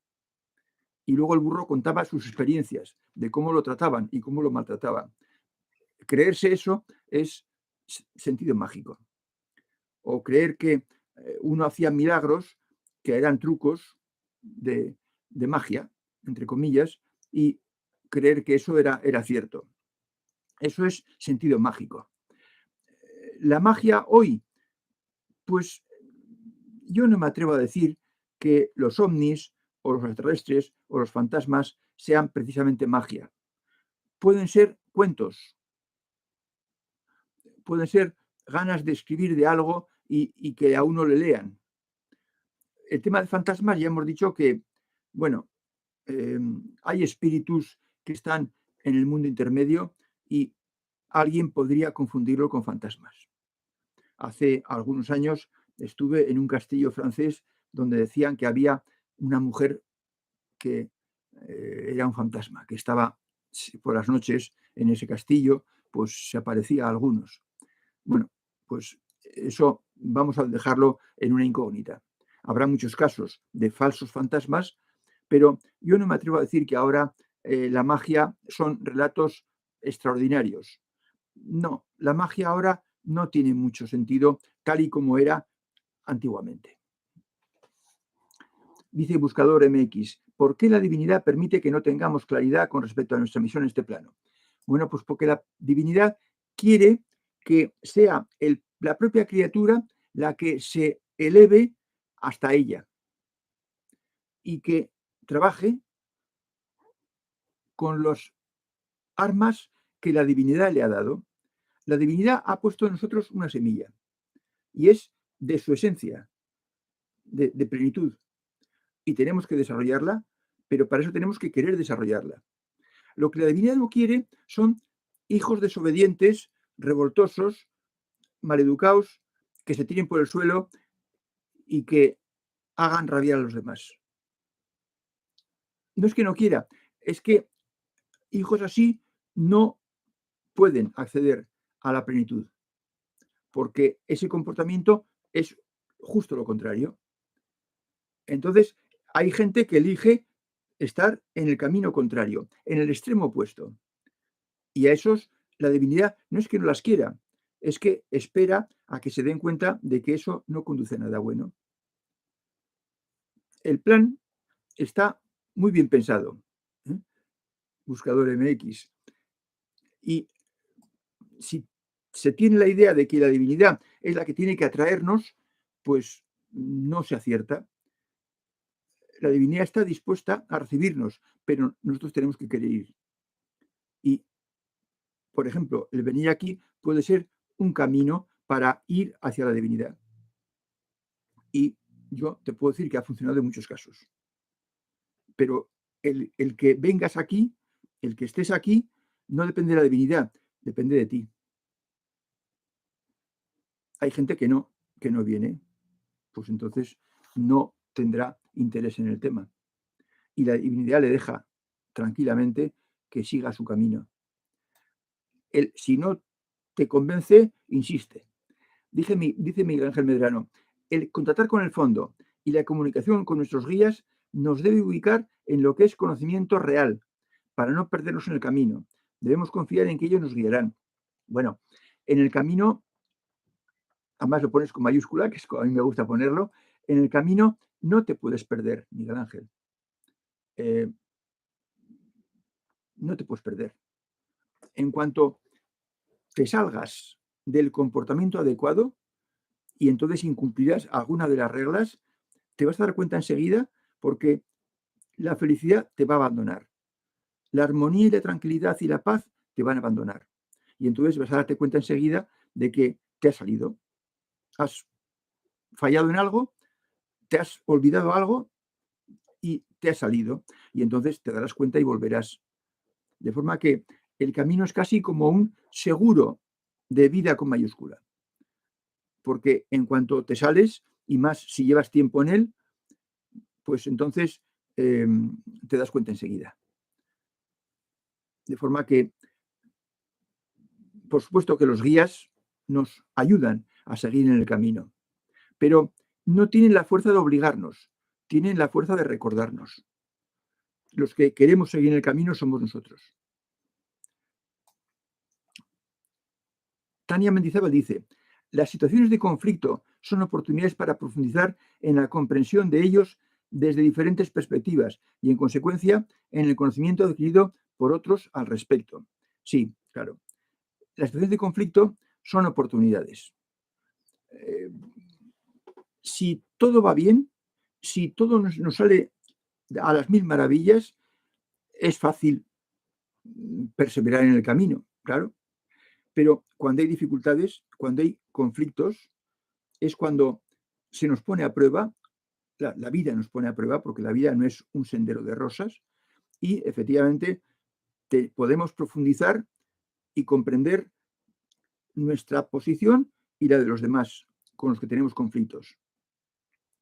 Y luego el burro contaba sus experiencias de cómo lo trataban y cómo lo maltrataban. Creerse eso es sentido mágico. O creer que uno hacía milagros que eran trucos de magia, entre comillas, y creer que eso era cierto. Eso es sentido mágico. La magia hoy, pues yo no me atrevo a decir que los ovnis o los extraterrestres o los fantasmas sean precisamente magia. Pueden ser cuentos, pueden ser ganas de escribir de algo y que a uno le lean. El tema de fantasmas ya hemos dicho que, bueno, hay espíritus que están en el mundo intermedio y alguien podría confundirlo con fantasmas. Hace algunos años estuve en un castillo francés donde decían que había una mujer que era un fantasma, que estaba por las noches en ese castillo, pues se aparecía a algunos. Bueno, pues eso vamos a dejarlo en una incógnita. Habrá muchos casos de falsos fantasmas, pero yo no me atrevo a decir que ahora la magia son relatos extraordinarios. No, la magia ahora no tiene mucho sentido tal y como era antiguamente. Dice Buscador MX, ¿por qué la divinidad permite que no tengamos claridad con respecto a nuestra misión en este plano? Bueno, pues porque la divinidad quiere que sea la propia criatura la que se eleve hasta ella y que trabaje con las armas que la divinidad le ha dado. La divinidad ha puesto en nosotros una semilla y es de su esencia, de plenitud. Y tenemos que desarrollarla, pero para eso tenemos que querer desarrollarla. Lo que la divinidad no quiere son hijos desobedientes, revoltosos, maleducados, que se tiren por el suelo y que hagan rabiar a los demás. No es que no quiera, es que hijos así no pueden acceder a la plenitud, porque ese comportamiento es justo lo contrario. Entonces, hay gente que elige estar en el camino contrario, en el extremo opuesto. Y a esos, la divinidad no es que no las quiera, es que espera a que se den cuenta de que eso no conduce a nada bueno. El plan está muy bien pensado, ¿eh? Buscador MX. Y si se tiene la idea de que la divinidad es la que tiene que atraernos, pues no se acierta. La divinidad está dispuesta a recibirnos, pero nosotros tenemos que querer ir. Y, por ejemplo, el venir aquí puede ser un camino para ir hacia la divinidad. Y yo te puedo decir que ha funcionado en muchos casos. Pero el que vengas aquí, el que estés aquí, no depende de la divinidad, depende de ti. Hay gente que no viene, pues entonces no tendrá interés en el tema. Y la divinidad le deja tranquilamente que siga su camino. Él, si no te convence, insiste. Dice Miguel Ángel Medrano, el contactar con el fondo y la comunicación con nuestros guías nos debe ubicar en lo que es conocimiento real, para no perdernos en el camino. Debemos confiar en que ellos nos guiarán. Bueno, en el camino, además lo pones con mayúscula, que es como a mí me gusta ponerlo, en el camino no te puedes perder, Miguel Ángel. No te puedes perder. En cuanto te salgas del comportamiento adecuado y entonces incumplirás alguna de las reglas, te vas a dar cuenta enseguida porque la felicidad te va a abandonar. La armonía y la tranquilidad y la paz te van a abandonar. Y entonces vas a darte cuenta enseguida de que te has salido. Has fallado en algo, te has olvidado algo y te has salido. Y entonces te darás cuenta y volverás. De forma que el camino es casi como un seguro de vida con mayúscula. Porque en cuanto te sales, y más si llevas tiempo en él, pues entonces te das cuenta enseguida. De forma que, por supuesto que los guías nos ayudan a seguir en el camino, pero no tienen la fuerza de obligarnos, tienen la fuerza de recordarnos. Los que queremos seguir en el camino somos nosotros. Tania Mendizábal dice, las situaciones de conflicto son oportunidades para profundizar en la comprensión de ellos desde diferentes perspectivas y, en consecuencia, en el conocimiento adquirido por otros al respecto. Sí, claro. Las situaciones de conflicto son oportunidades. Si todo va bien, si todo nos sale a las mil maravillas, es fácil perseverar en el camino, claro. Pero cuando hay dificultades, cuando hay conflictos, es cuando se nos pone a prueba, la vida nos pone a prueba, porque la vida no es un sendero de rosas, y efectivamente podemos profundizar y comprender nuestra posición y la de los demás con los que tenemos conflictos.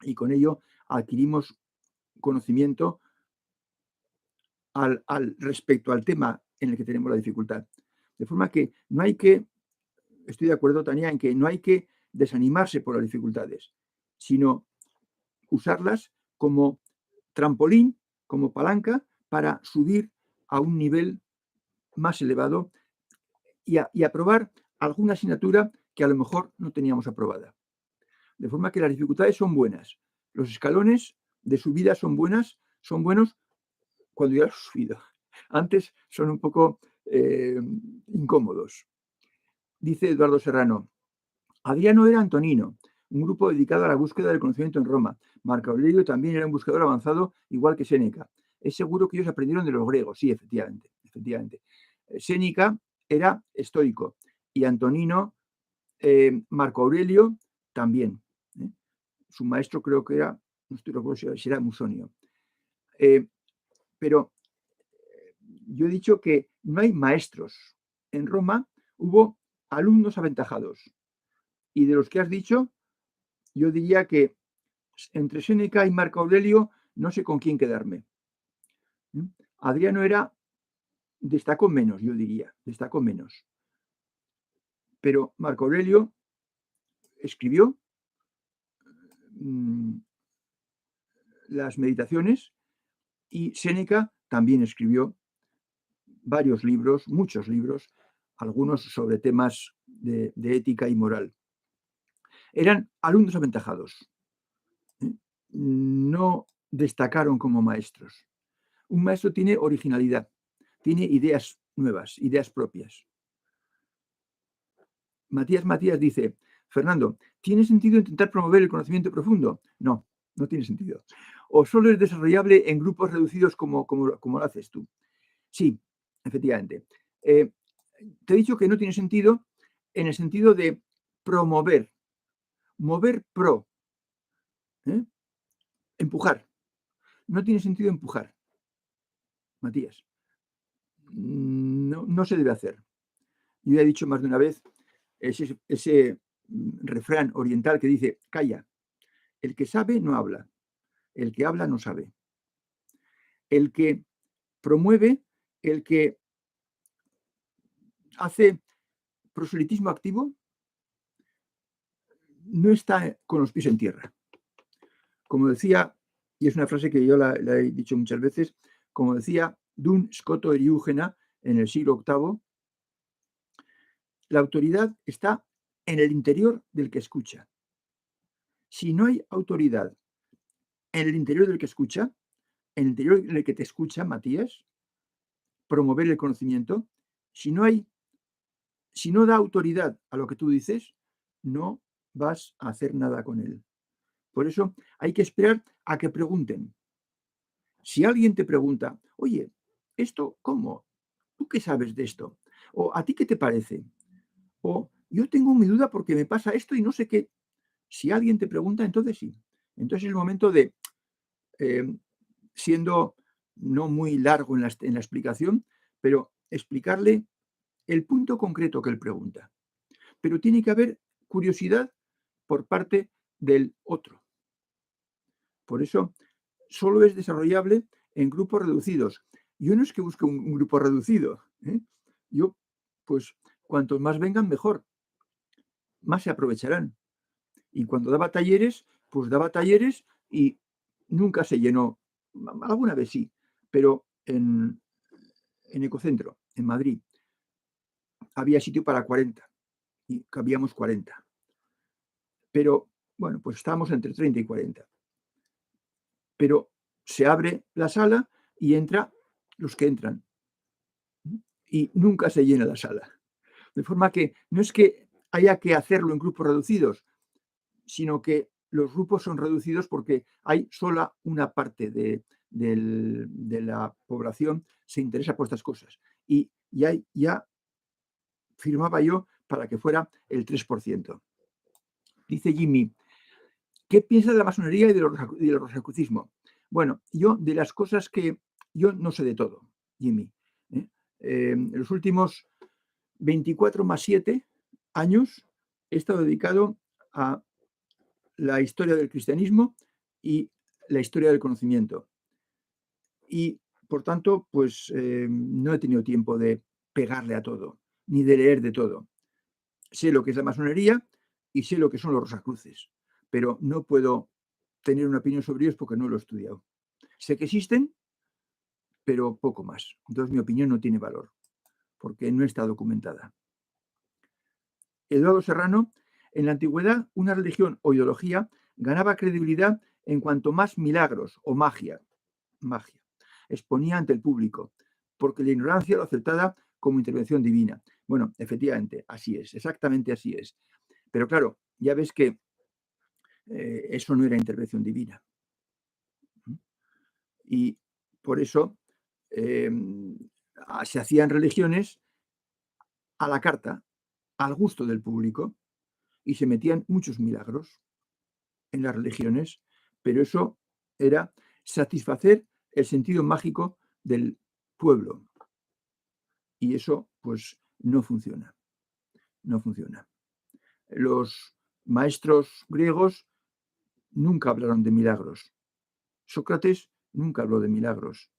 Y con ello adquirimos conocimiento respecto al tema en el que tenemos la dificultad. De forma que no hay que, estoy de acuerdo, Tania, en que no hay que desanimarse por las dificultades, sino usarlas como trampolín, como palanca para subir a un nivel más elevado y aprobar alguna asignatura que a lo mejor no teníamos aprobada. De forma que las dificultades son buenas. Los escalones de subida son buenos cuando ya lo has subido. Antes son un poco incómodos. Dice Eduardo Serrano, Adriano era Antonino, un grupo dedicado a la búsqueda del conocimiento en Roma. Marco Aurelio también era un buscador avanzado, igual que Séneca. Es seguro que ellos aprendieron de los griegos, sí, efectivamente. Séneca era estoico y Antonino, Marco Aurelio también. Su maestro creo que era, no estoy seguro si era Musonio. Pero yo he dicho que no hay maestros. En Roma hubo alumnos aventajados. Y de los que has dicho, yo diría que entre Séneca y Marco Aurelio no sé con quién quedarme. Adriano destacó menos, yo diría, destacó menos. Pero Marco Aurelio escribió las meditaciones y Séneca también escribió varios libros, muchos libros, algunos sobre temas de ética y moral. Eran alumnos aventajados. No destacaron como maestros. Un maestro tiene originalidad, tiene ideas nuevas, ideas propias. Matías dice, Fernando, ¿tiene sentido intentar promover el conocimiento profundo? No, no tiene sentido. ¿O solo es desarrollable en grupos reducidos como lo haces tú? Sí, efectivamente. Te he dicho que no tiene sentido en el sentido de promover, mover pro, empujar. No tiene sentido empujar. Matías, no se debe hacer. Yo ya he dicho más de una vez ese refrán oriental que dice, calla, el que sabe no habla, el que habla no sabe. El que promueve, el que hace proselitismo activo, no está con los pies en tierra. Como decía, y es una frase que yo la he dicho muchas veces, como decía Dun Scoto Eriúgena en el siglo VIII, la autoridad está en el interior del que escucha. Si no hay autoridad en el interior del que escucha, en el interior en el que te escucha, Matías, promover el conocimiento, si no da autoridad a lo que tú dices, no vas a hacer nada con él. Por eso hay que esperar a que pregunten. Si alguien te pregunta, oye, ¿esto cómo? ¿Tú qué sabes de esto? ¿O a ti qué te parece? O yo tengo mi duda porque me pasa esto y no sé qué. Si alguien te pregunta, entonces sí. Entonces es el momento de, siendo no muy largo en la explicación, pero explicarle el punto concreto que él pregunta. Pero tiene que haber curiosidad por parte del otro. Por eso solo es desarrollable en grupos reducidos. Yo no es que busque un grupo reducido. Yo, pues, cuantos más vengan, mejor. Más se aprovecharán. Y cuando daba talleres, pues daba talleres y nunca se llenó. Alguna vez sí, pero en Ecocentro, en Madrid, había sitio para 40 y cabíamos 40. Pero, bueno, pues estábamos entre 30 y 40. Pero se abre la sala y entra los que entran. Y nunca se llena la sala. De forma que no es que haya que hacerlo en grupos reducidos, sino que los grupos son reducidos porque hay sola una parte de la población se interesa por estas cosas. Y ya firmaba yo para que fuera el 3%. Dice Jimmy, ¿qué piensa de la masonería y del rosacrucismo? Bueno, yo de las cosas que yo no sé de todo, Jimmy. En los últimos 24 más 7 años he estado dedicado a la historia del cristianismo y la historia del conocimiento. Y, por tanto, pues no he tenido tiempo de pegarle a todo, ni de leer de todo. Sé lo que es la masonería y sé lo que son los rosacruces, pero no puedo tener una opinión sobre ellos porque no lo he estudiado. Sé que existen, pero poco más. Entonces mi opinión no tiene valor, porque no está documentada. Eduardo Serrano, en la antigüedad, una religión o ideología ganaba credibilidad en cuanto más milagros o magia exponía ante el público, porque la ignorancia lo aceptaba como intervención divina. Bueno, efectivamente, así es, exactamente así es. Pero claro, ya ves que eso no era intervención divina. Y por eso se hacían religiones a la carta, al gusto del público, y se metían muchos milagros en las religiones, pero eso era satisfacer el sentido mágico del pueblo. Y eso, pues, no funciona. No funciona. Los maestros griegos nunca hablaron de milagros. Sócrates nunca habló de milagros,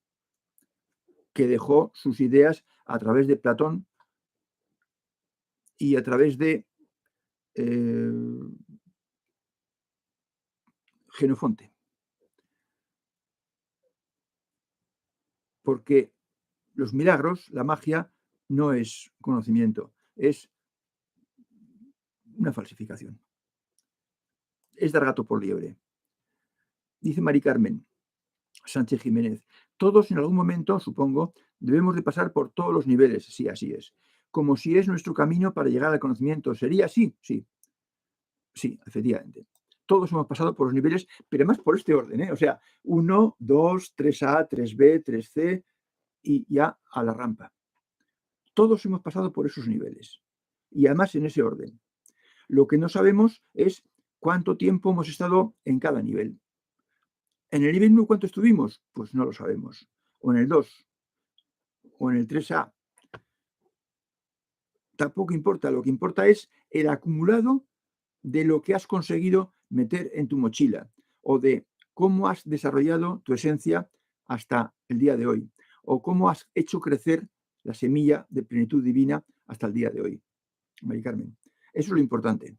que dejó sus ideas a través de Platón y a través de Jenofonte. Porque los milagros, la magia, no es conocimiento, es una falsificación. Es dar gato por liebre. Dice Mari Carmen Sánchez Jiménez, todos en algún momento, supongo, debemos de pasar por todos los niveles, sí, así es. Como si es nuestro camino para llegar al conocimiento. ¿Sería así? Sí. Sí, efectivamente. Todos hemos pasado por los niveles, pero además por este orden, ¿eh? O sea, 1, 2, 3A, 3B, 3C y ya a la rampa. Todos hemos pasado por esos niveles y además en ese orden. Lo que no sabemos es cuánto tiempo hemos estado en cada nivel. ¿En el nivel 1 cuánto estuvimos? Pues no lo sabemos. O en el 2. o en el 3A, tampoco importa. Lo que importa es el acumulado de lo que has conseguido meter en tu mochila o de cómo has desarrollado tu esencia hasta el día de hoy o cómo has hecho crecer la semilla de plenitud divina hasta el día de hoy. Mari Carmen, eso es lo importante,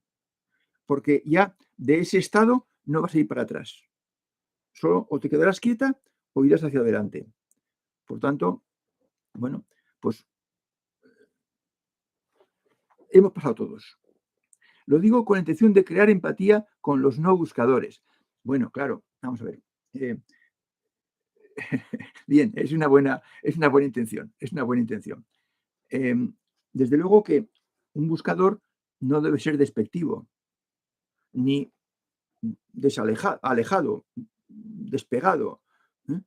porque ya de ese estado no vas a ir para atrás. Solo o te quedarás quieta o irás hacia adelante. Por tanto, bueno, pues hemos pasado todos. Lo digo con la intención de crear empatía con los no buscadores. Bueno, claro, vamos a ver. Bien, es una buena intención, es una buena intención. Desde luego que un buscador no debe ser despectivo, ni alejado, despegado, ¿eh?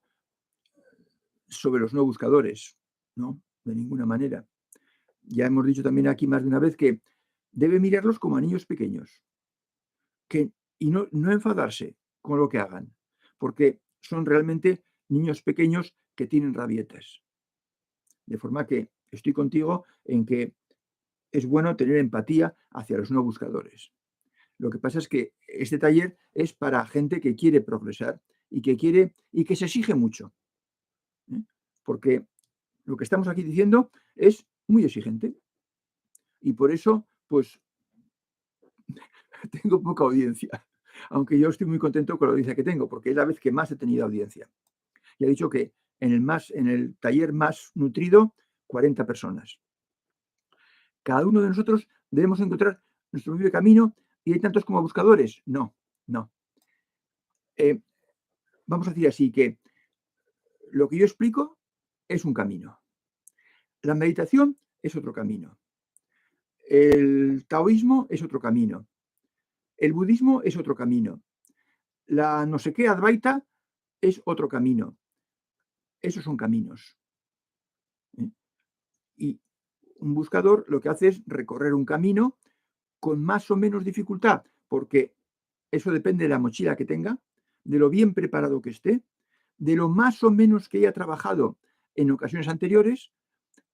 Sobre los no buscadores, ¿no? De ninguna manera. Ya hemos dicho también aquí más de una vez que debe mirarlos como a niños pequeños y no enfadarse con lo que hagan, porque son realmente niños pequeños que tienen rabietas. De forma que estoy contigo en que es bueno tener empatía hacia los no buscadores. Lo que pasa es que este taller es para gente que quiere progresar y que se exige mucho, ¿eh? Porque lo que estamos aquí diciendo es muy exigente y por eso, pues, tengo poca audiencia, aunque yo estoy muy contento con la audiencia que tengo, porque es la vez que más he tenido audiencia. Y he dicho que en el taller más nutrido, 40 personas. Cada uno de nosotros debemos encontrar nuestro propio camino y hay tantos como buscadores. No, no. Vamos a decir así que lo que yo explico es un camino. La meditación es otro camino. El taoísmo es otro camino. El budismo es otro camino. La no sé qué Advaita es otro camino. Esos son caminos, ¿eh? Y un buscador lo que hace es recorrer un camino con más o menos dificultad, porque eso depende de la mochila que tenga, de lo bien preparado que esté, de lo más o menos que haya trabajado en ocasiones anteriores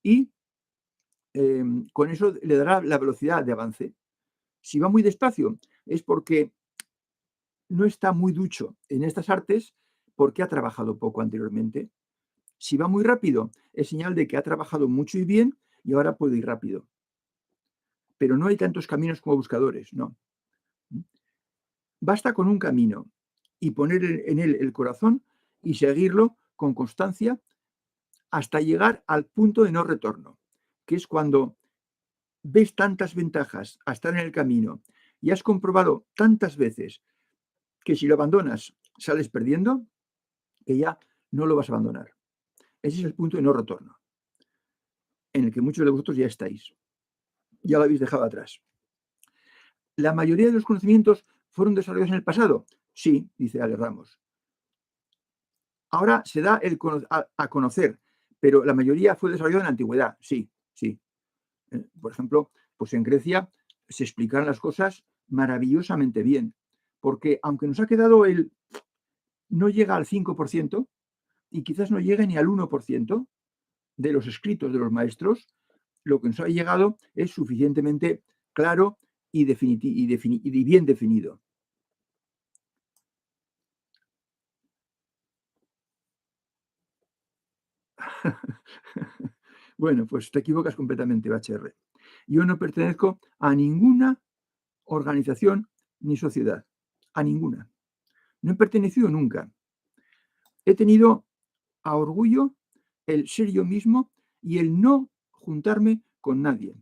y con eso le dará la velocidad de avance. Si va muy despacio es porque no está muy ducho en estas artes porque ha trabajado poco anteriormente. Si va muy rápido es señal de que ha trabajado mucho y bien y ahora puede ir rápido. Pero no hay tantos caminos como buscadores, no. Basta con un camino y poner en él el corazón y seguirlo con constancia hasta llegar al punto de no retorno, que es cuando ves tantas ventajas a estar en el camino y has comprobado tantas veces que si lo abandonas sales perdiendo, que ya no lo vas a abandonar. Ese es el punto de no retorno, en el que muchos de vosotros ya estáis. Ya lo habéis dejado atrás. ¿La mayoría de los conocimientos fueron desarrollados en el pasado? Sí, dice Ale Ramos. Ahora se da a conocer, pero la mayoría fue desarrollado en la antigüedad. Sí, sí. Por ejemplo, pues en Grecia se explican las cosas maravillosamente bien, porque aunque nos ha quedado no llega al 5% y quizás no llegue ni al 1% de los escritos de los maestros, lo que nos ha llegado es suficientemente claro y bien definido. Bueno, pues te equivocas completamente, BHR. Yo no pertenezco a ninguna organización ni sociedad, a ninguna. No he pertenecido nunca. He tenido a orgullo el ser yo mismo y el no juntarme con nadie.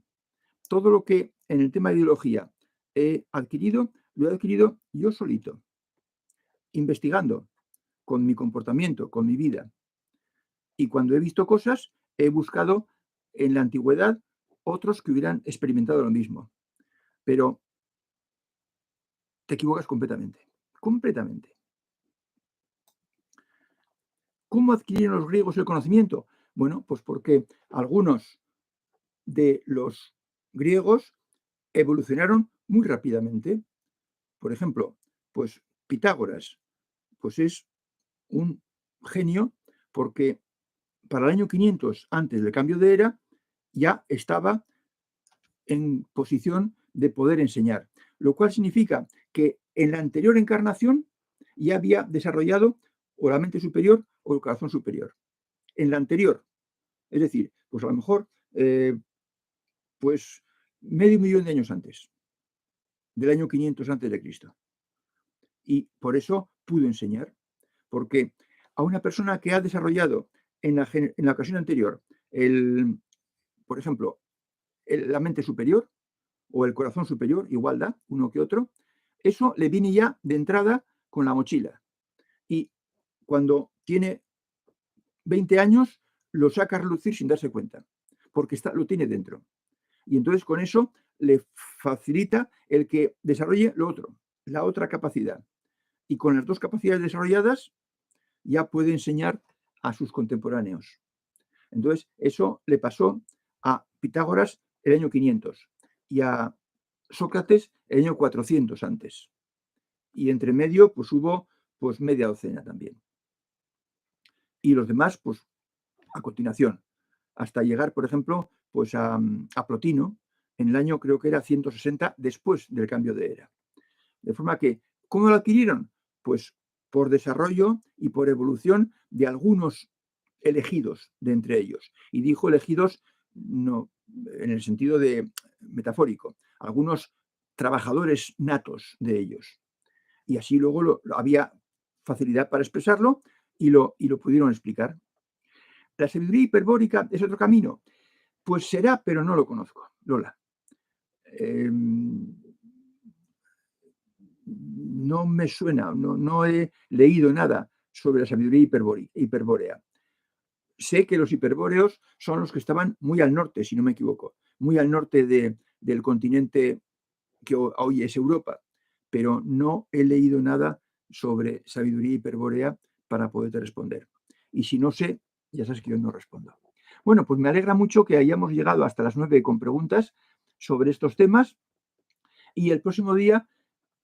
Todo lo que en el tema de ideología he adquirido, lo he adquirido yo solito, investigando con mi comportamiento, con mi vida. Y cuando he visto cosas, he buscado en la antigüedad otros que hubieran experimentado lo mismo. Pero te equivocas completamente, completamente. ¿Cómo adquirieron los griegos el conocimiento? Bueno, pues porque algunos de los griegos evolucionaron muy rápidamente. Por ejemplo, pues Pitágoras, pues es un genio porque para el año 500, antes del cambio de era, ya estaba en posición de poder enseñar, lo cual significa que en la anterior encarnación ya había desarrollado o la mente superior o el corazón superior. En la anterior, es decir, pues a lo mejor pues medio millón de años antes, del año 500 antes de Cristo. Y por eso pudo enseñar, porque a una persona que ha desarrollado en la ocasión anterior, por ejemplo, la mente superior o el corazón superior, igual da, uno que otro, eso le viene ya de entrada con la mochila. Y cuando tiene 20 años, lo saca a relucir sin darse cuenta, porque lo tiene dentro. Y entonces con eso le facilita el que desarrolle lo otro, la otra capacidad. Y con las dos capacidades desarrolladas ya puede enseñar a sus contemporáneos. Entonces, eso le pasó a Pitágoras el año 500 y a Sócrates el año 400 antes. Y entre medio, pues hubo pues media docena también. Y los demás, pues a continuación, hasta llegar, por ejemplo, pues a Plotino en el año, creo que era 160 después del cambio de era. De forma que, ¿cómo lo adquirieron? Pues por desarrollo y por evolución de algunos elegidos de entre ellos. Y dijo elegidos no en el sentido de metafórico, algunos trabajadores natos de ellos. Y así luego había facilidad para expresarlo y lo pudieron explicar. La sabiduría hiperbórica es otro camino. Pues será, pero no lo conozco, Lola. No me suena, no he leído nada sobre la sabiduría hiperbórea. Sé que los hiperbóreos son los que estaban muy al norte, si no me equivoco, muy al norte del continente que hoy es Europa, pero no he leído nada sobre sabiduría hiperbórea para poderte responder. Y si no sé, ya sabes que yo no respondo. Bueno, pues me alegra mucho que hayamos llegado hasta las 9 con preguntas sobre estos temas y el próximo día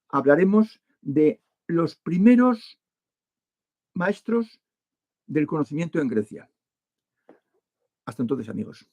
hablaremos de los primeros maestros del conocimiento en Grecia. Hasta entonces, amigos.